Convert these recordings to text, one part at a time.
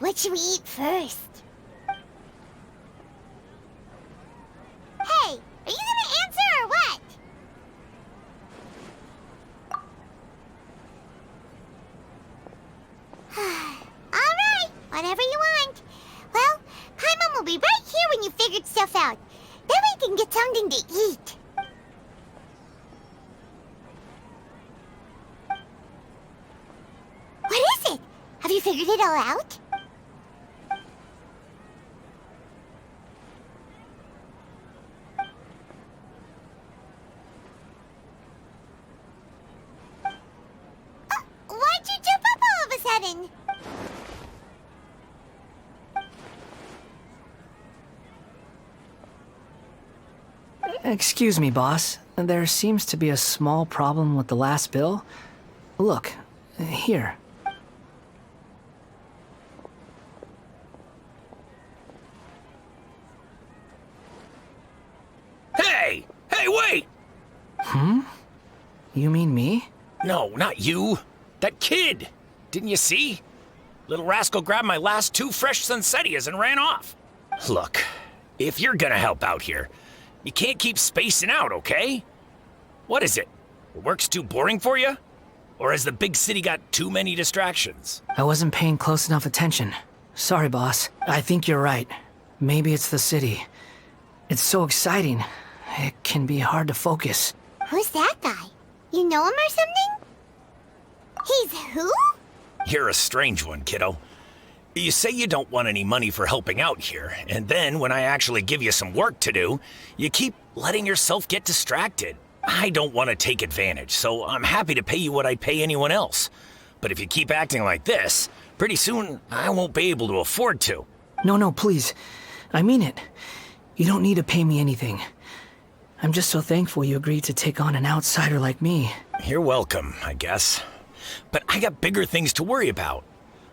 What should we eat first? Hey, are you gonna answer or what? Alright, whatever you want. Well, Paimon will be right here when you figured stuff out. Then we can get something to eat. What is it? Have you figured it all out? Why'd you jump up all of a sudden? Excuse me, boss. There seems to be a small problem with the last bill. Look, here. Hey! Hey, wait! You mean me? No, not you. That kid! Didn't you see? Little rascal grabbed my last 2 fresh Sunsettias and ran off. Look, if you're gonna help out here, you can't keep spacing out, okay? What is it? Work's too boring for you? Or has the big city got too many distractions? I wasn't paying close enough attention. Sorry, boss. I think you're right. Maybe it's the city. It's so exciting. It can be hard to focus. Who's that guy? You know him or something? He's who? You're a strange one, kiddo. You say you don't want any money for helping out here, and then when I actually give you some work to do, you keep letting yourself get distracted. I don't want to take advantage, so I'm happy to pay you what I'd pay anyone else. But if you keep acting like this, pretty soon I won't be able to afford to. No, please. I mean it. You don't need to pay me anything. I'm just so thankful you agreed to take on an outsider like me. You're welcome, I guess. But I got bigger things to worry about.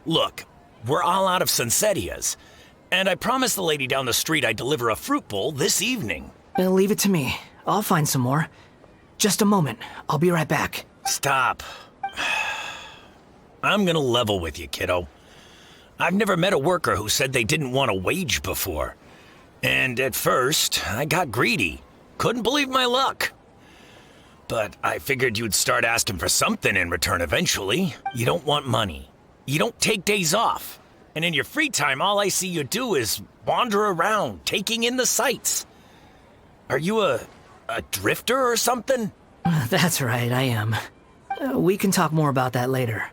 Look, we're all out of Sunsettias, and I promised the lady down the street I'd deliver a fruit bowl this evening. Leave it to me. I'll find some more. Just a moment. I'll be right back. Stop. I'm gonna level with you, kiddo. I've never met a worker who said they didn't want a wage before. And at first, I got greedy. Couldn't believe my luck. But I figured you'd start asking for something in return eventually. You don't want money. You don't take days off. And in your free time, all I see you do is wander around, taking in the sights. Are you a drifter or something? That's right, I am. We can talk more about that later.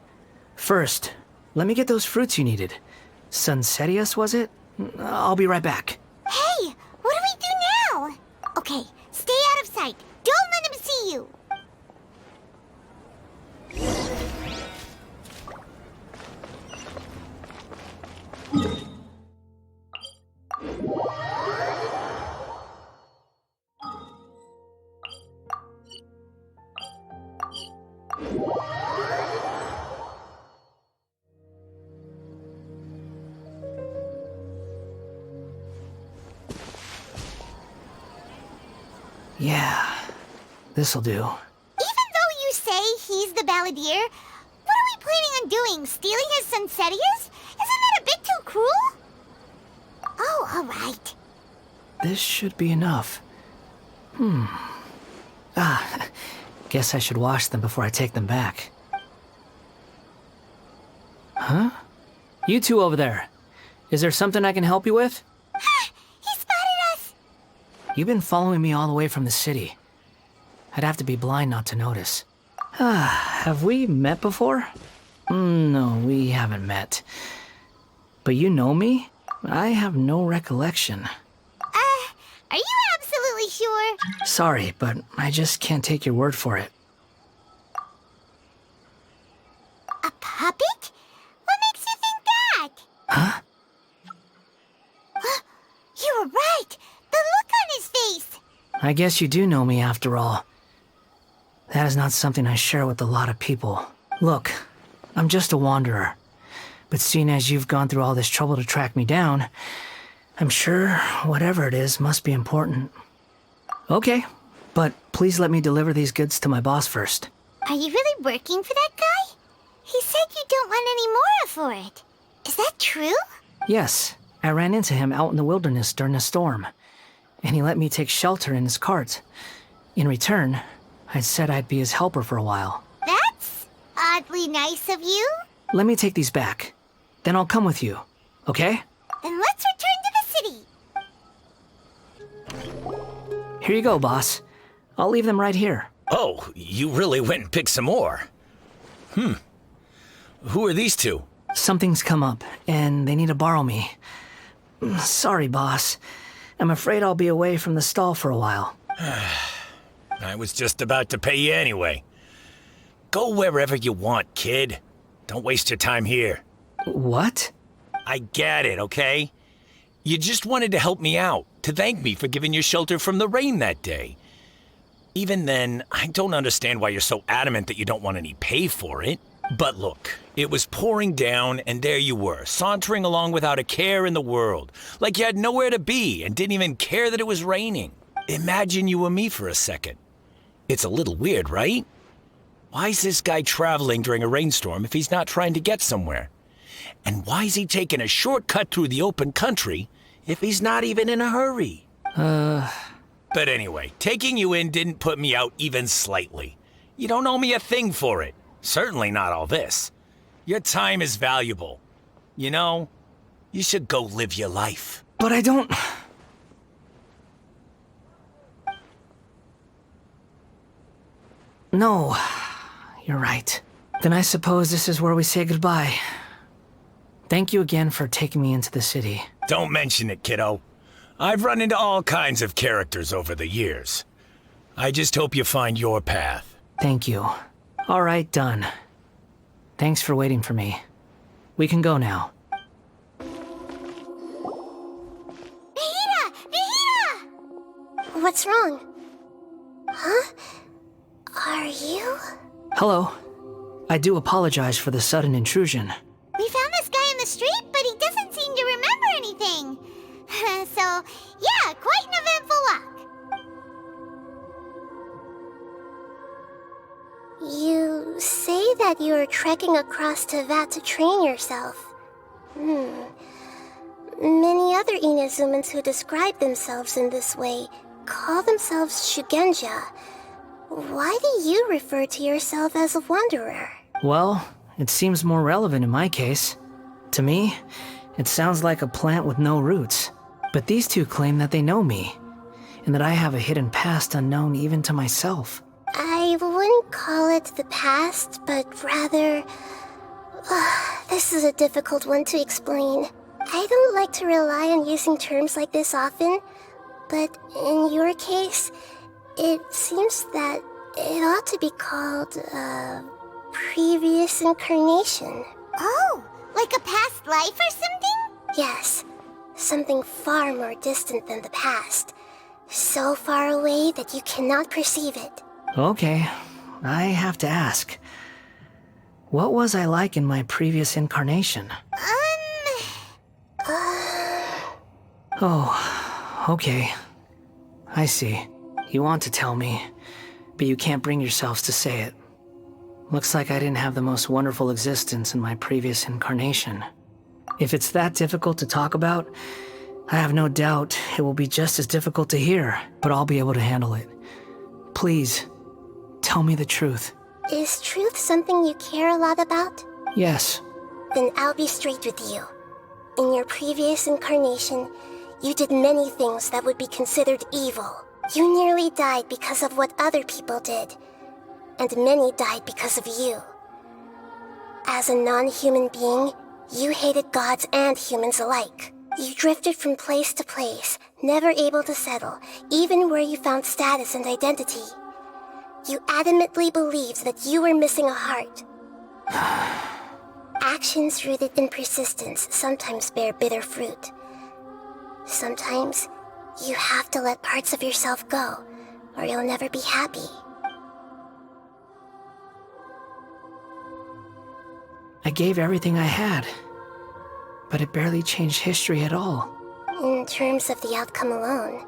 First, let me get those fruits you needed. Sunsettias, was it? I'll be right back. Hey, what do we do now? Okay, stay out of sight. Don't let him see you. Yeah, this'll do. Even though you say he's the balladeer, what are we planning on doing? Stealing his Sunsettias? Isn't that a bit too cruel? Oh, all right. This should be enough. Guess I should wash them before I take them back. Huh? You two over there. Is there something I can help you with? He spotted us. You've been following me all the way from the city. I'd have to be blind not to notice. Have we met before? No, we haven't met. But you know me? I have no recollection. Are you absolutely sure? Sorry, but I just can't take your word for it. A puppet? What makes you think that? Huh? You were right. The look on his face. I guess you do know me after all. That is not something I share with a lot of people. Look, I'm just a wanderer. But seeing as you've gone through all this trouble to track me down, I'm sure whatever it is must be important. Okay, but please let me deliver these goods to my boss first. Are you really working for that guy? He said you don't want any more for it. Is that true? Yes, I ran into him out in the wilderness during a storm, and he let me take shelter in his cart. In return, I said I'd be his helper for a while. That's oddly nice of you. Let me take these back. Then I'll come with you, okay? Then let's return to the city. Here you go, boss. I'll leave them right here. Oh, you really went and picked some more. Who are these two? Something's come up, and they need to borrow me. Sorry, boss. I'm afraid I'll be away from the stall for a while. I was just about to pay you anyway. Go wherever you want, kid. Don't waste your time here. What? I get it, okay? You just wanted to help me out, to thank me for giving you shelter from the rain that day. Even then, I don't understand why you're so adamant that you don't want any pay for it. But look, it was pouring down, and there you were, sauntering along without a care in the world, like you had nowhere to be and didn't even care that it was raining. Imagine you were me for a second. It's a little weird, right? Why is this guy traveling during a rainstorm if he's not trying to get somewhere? And why is he taking a shortcut through the open country if he's not even in a hurry? But anyway, taking you in didn't put me out even slightly. You don't owe me a thing for it. Certainly not all this. Your time is valuable. You know, you should go live your life. But I don't... No, you're right. Then I suppose this is where we say goodbye. Thank you again for taking me into the city. Don't mention it, kiddo. I've run into all kinds of characters over the years. I just hope you find your path. Thank you. All right, done. Thanks for waiting for me. We can go now. Nahida! Nahida! What's wrong? Huh? Are you? Hello. I do apologize for the sudden intrusion. We found this guy in the street, but he doesn't seem to remember anything. So, yeah, quite an eventful walk. You say that you're trekking across Teyvat to train yourself. Many other Inazumans who describe themselves in this way call themselves Shugenja. Why do you refer to yourself as a wanderer? Well, it seems more relevant in my case. To me, it sounds like a plant with no roots. But these two claim that they know me, and that I have a hidden past unknown even to myself. I wouldn't call it the past, but rather... this is a difficult one to explain. I don't like to rely on using terms like this often, but in your case, it seems that it ought to be called, previous incarnation. Oh, like a past life or something? Yes, something far more distant than the past. So far away that you cannot perceive it. Okay, I have to ask. What was I like in my previous incarnation? Oh, okay. I see. You want to tell me, but you can't bring yourselves to say it. Looks like I didn't have the most wonderful existence in my previous incarnation. If it's that difficult to talk about, I have no doubt it will be just as difficult to hear, but I'll be able to handle it. Please, tell me the truth. Is truth something you care a lot about? Yes. Then I'll be straight with you. In your previous incarnation, you did many things that would be considered evil. You nearly died because of what other people did, and many died because of you. As a non-human being, you hated gods and humans alike. You drifted from place to place, never able to settle, even where you found status and identity. You adamantly believed that you were missing a heart. Actions rooted in persistence sometimes bear bitter fruit. Sometimes, you have to let parts of yourself go, or you'll never be happy. I gave everything I had, but it barely changed history at all. In terms of the outcome alone,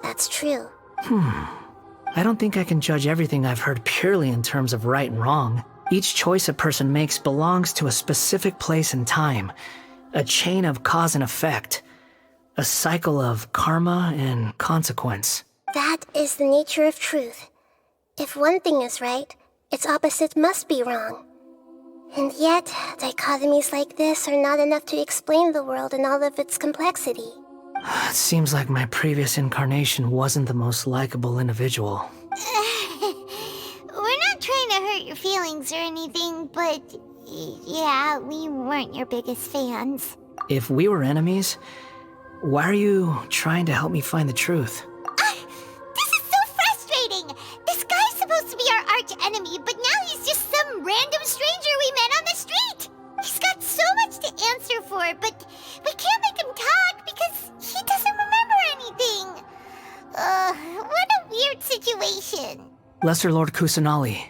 that's true. I don't think I can judge everything I've heard purely in terms of right and wrong. Each choice a person makes belongs to a specific place and time, A chain of cause and effect. A cycle of karma and consequence. That is the nature of truth. If one thing is right, its opposite must be wrong. And yet, dichotomies like this are not enough to explain the world in all of its complexity. It seems like my previous incarnation wasn't the most likable individual. We're not trying to hurt your feelings or anything, but yeah, we weren't your biggest fans. If we were enemies, why are you trying to help me find the truth? This is so frustrating! This guy's supposed to be our arch enemy, but now he's just some random stranger we met on the street! He's got so much to answer for, but we can't make him talk because he doesn't remember anything! What a weird situation. Lesser Lord Kusanali,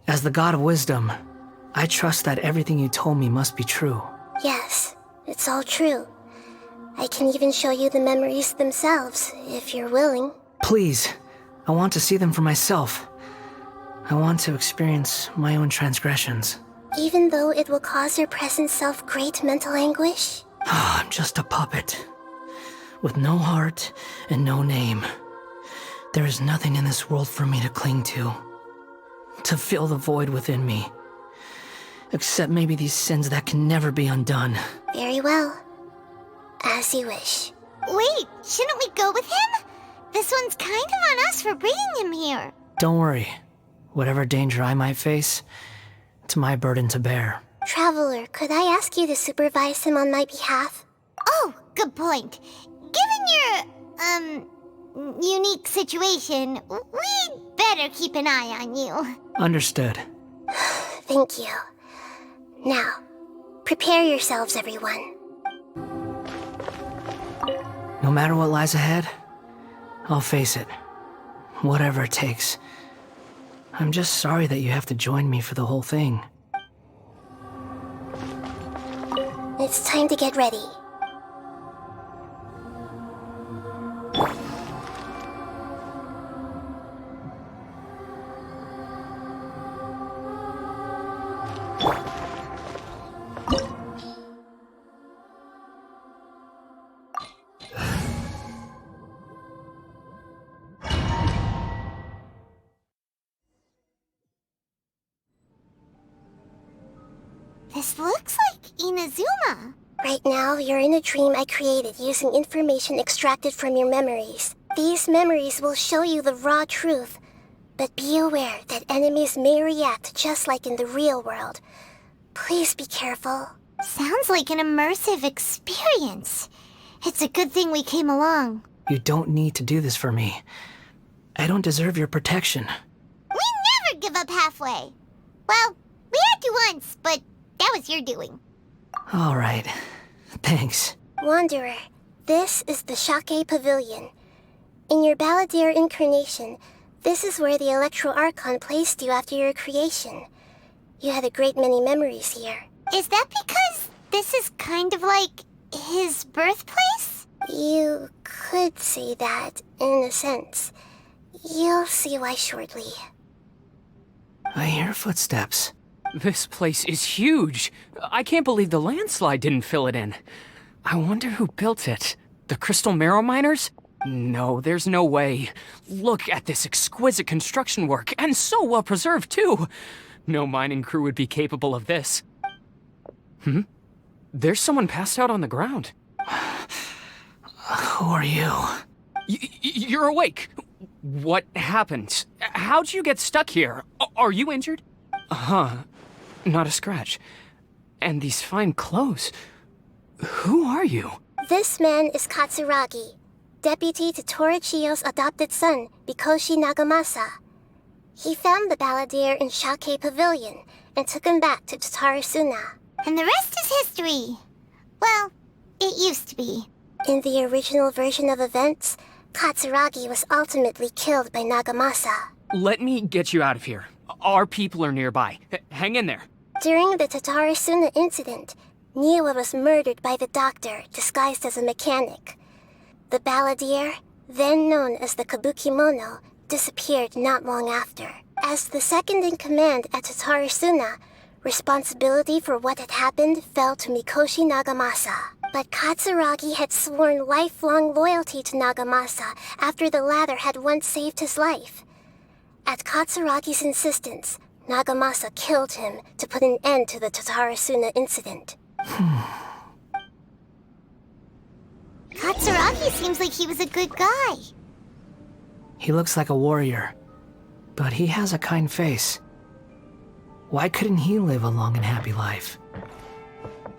as the god of wisdom, I trust that everything you told me must be true. Yes, it's all true. I can even show you the memories themselves, if you're willing. Please, I want to see them for myself. I want to experience my own transgressions. Even though it will cause your present self great mental anguish? I'm just a puppet, with no heart and no name. There is nothing in this world for me to cling to fill the void within me. Except maybe these sins that can never be undone. Very well. As you wish. Wait, shouldn't we go with him? This one's kind of on us for bringing him here. Don't worry. Whatever danger I might face, it's my burden to bear. Traveler, could I ask you to supervise him on my behalf? Oh, good point. Given your, unique situation, we'd better keep an eye on you. Understood. Thank you. Now, prepare yourselves, everyone. No matter what lies ahead, I'll face it. Whatever it takes. I'm just sorry that you have to join me for the whole thing. It's time to get ready. This looks like Inazuma. Right now, you're in a dream I created using information extracted from your memories. These memories will show you the raw truth, but be aware that enemies may react just like in the real world. Please be careful. Sounds like an immersive experience. It's a good thing we came along. You don't need to do this for me. I don't deserve your protection. We never give up halfway. Well, we had to once, but that was your doing. All right. Thanks. Wanderer, this is the Shake Pavilion. In your Balladeer incarnation, this is where the Electro Archon placed you after your creation. You had a great many memories here. Is that because this is kind of like his birthplace? You could say that, in a sense. You'll see why shortly. I hear footsteps. This place is huge. I can't believe the landslide didn't fill it in. I wonder who built it. The Crystal Marrow Miners? No, there's no way. Look at this exquisite construction work, and so well preserved, too. No mining crew would be capable of this. There's someone passed out on the ground. Who are you? You're awake. What happened? How'd you get stuck here? Are you injured? Not a scratch. And these fine clothes. Who are you? This man is Katsuragi, deputy to Torichio's adopted son, Bikoshi Nagamasa. He found the Balladeer in Shake Pavilion and took him back to Tatarasuna. And the rest is history. Well, it used to be. In the original version of events, Katsuragi was ultimately killed by Nagamasa. Let me get you out of here. Our people are nearby. Hang in there. During the Tatarasuna incident, Niwa was murdered by the doctor disguised as a mechanic. The Balladeer, then known as the Kabukimono, disappeared not long after. As the second in command at Tatarasuna, Responsibility for what had happened fell to Mikoshi Nagamasa. But Katsuragi had sworn lifelong loyalty to Nagamasa after the latter had once saved his life. At Katsuragi's insistence, Nagamasa killed him to put an end to the Tatarasuna incident. Katsuragi seems like he was a good guy. He looks like a warrior, but he has a kind face. Why couldn't he live a long and happy life?